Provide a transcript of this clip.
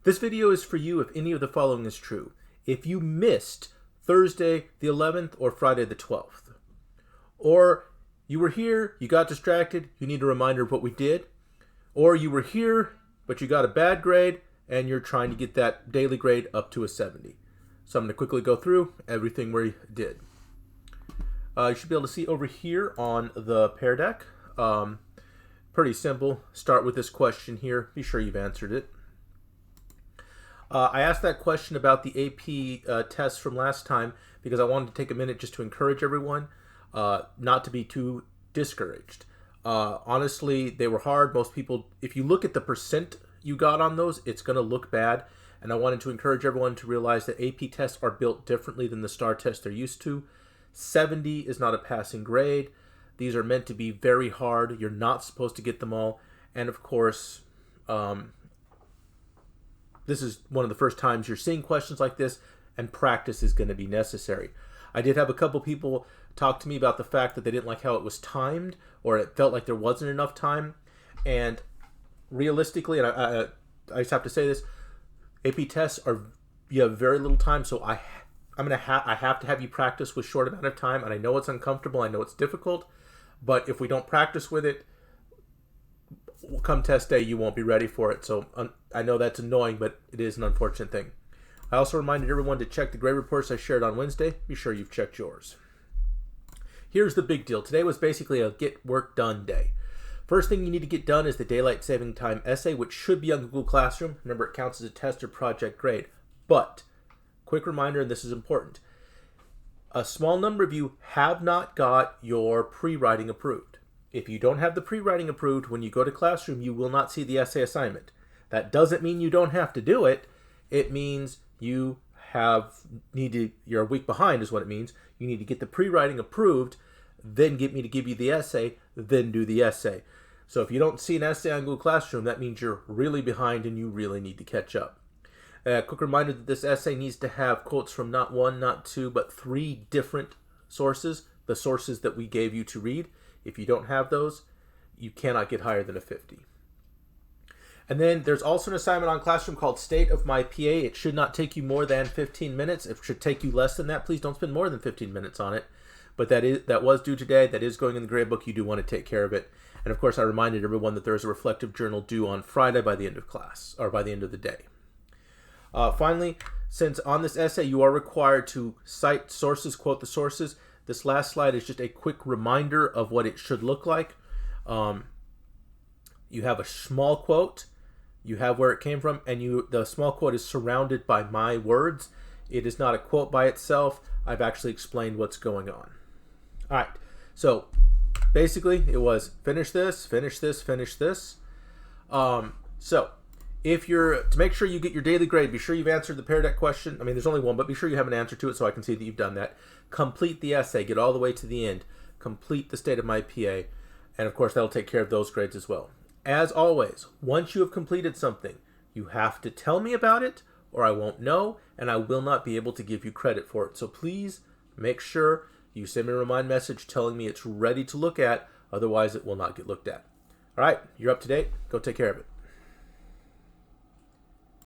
This video is for you if any of the following is true. If you missed Thursday the 11th or Friday the 12th, or you were here, you got distracted, you need a reminder of what we did, or you were here, but you got a bad grade, and you're trying to get that daily grade up to a 70. So I'm going to quickly go through everything we did. You should be able to see over here on the Pear Deck. Pretty simple. Start with this question here. Be sure you've answered it. I asked that question about the AP tests from last time because I wanted to take a minute just to encourage everyone not to be too discouraged. Honestly, they were hard. Most people, if you look at the percent you got on those, it's going to look bad. And I wanted to encourage everyone to realize that AP tests are built differently than the STAR tests they're used to. 70 is not a passing grade. These are meant to be very hard. You're not supposed to get them all. And of course, this is one of the first times you're seeing questions like this, and practice is going to be necessary. I did have a couple people talk to me about the fact that they didn't like how it was timed, or it felt like there wasn't enough time. And realistically, and I just have to say this, AP tests you have very little time, so I have to have you practice with short amount of time, and I know it's uncomfortable, I know it's difficult, but if we don't practice with it, come test day, you won't be ready for it. So I know that's annoying, but it is an unfortunate thing. I also reminded everyone to check the grade reports I shared on Wednesday. Be sure you've checked yours. Here's the big deal. Today was basically a get work done day. First thing you need to get done is the daylight saving time essay, which should be on Google Classroom. Remember, it counts as a test or project grade. But, quick reminder, and this is important, a small number of you have not got your pre-writing approved. If you don't have the pre-writing approved, when you go to Classroom, you will not see the essay assignment. That doesn't mean you don't have to do it. It means you're a week behind is what it means. You need to get the pre-writing approved, then get me to give you the essay, then do the essay. So if you don't see an essay on Google Classroom, that means you're really behind and you really need to catch up. Quick reminder that this essay needs to have quotes from not one, not two, but 3 different sources, the sources that we gave you to read. If you don't have those, you cannot get higher than a 50. And then there's also an assignment on Classroom called State of My PA. It should not take you more than 15 minutes. It should take you less than that. Please don't spend more than 15 minutes on it. But that was due today. That is going in the grade book. You do want to take care of it. And of course, I reminded everyone that there is a reflective journal due on Friday by the end of class, or by the end of the day. Finally, since on this essay you are required to cite sources, quote the sources, this last slide is just a quick reminder of what it should look like. You have a small quote, you have where it came from, and the small quote is surrounded by my words. It is not a quote by itself. I've actually explained what's going on. All right, so basically it was finish this, finish this, finish this. So to make sure you get your daily grade, be sure you've answered the Pear Deck question. I mean, there's only one, but be sure you have an answer to it so I can see that you've done that. Complete the essay, get all the way to the end, complete the State of My PA, and of course that'll take care of those grades as well. As always, once you have completed something, you have to tell me about it or I won't know and I will not be able to give you credit for it. So please make sure you send me a remind message telling me it's ready to look at, otherwise it will not get looked at. All right, you're up to date. Go take care of it.